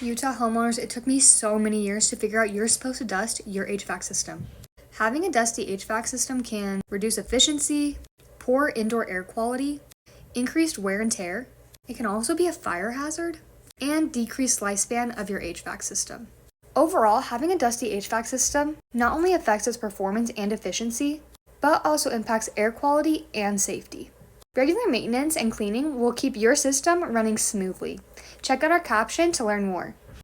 Utah homeowners, it took me so many years to figure out you're supposed to dust your HVAC system. Having a dusty HVAC system can reduce efficiency, poor indoor air quality, increased wear and tear. It can also be a fire hazard and decrease lifespan of your HVAC system. Overall, having a dusty HVAC system not only affects its performance and efficiency, but also impacts air quality and safety. Regular maintenance and cleaning will keep your system running smoothly. Check out our caption to learn more.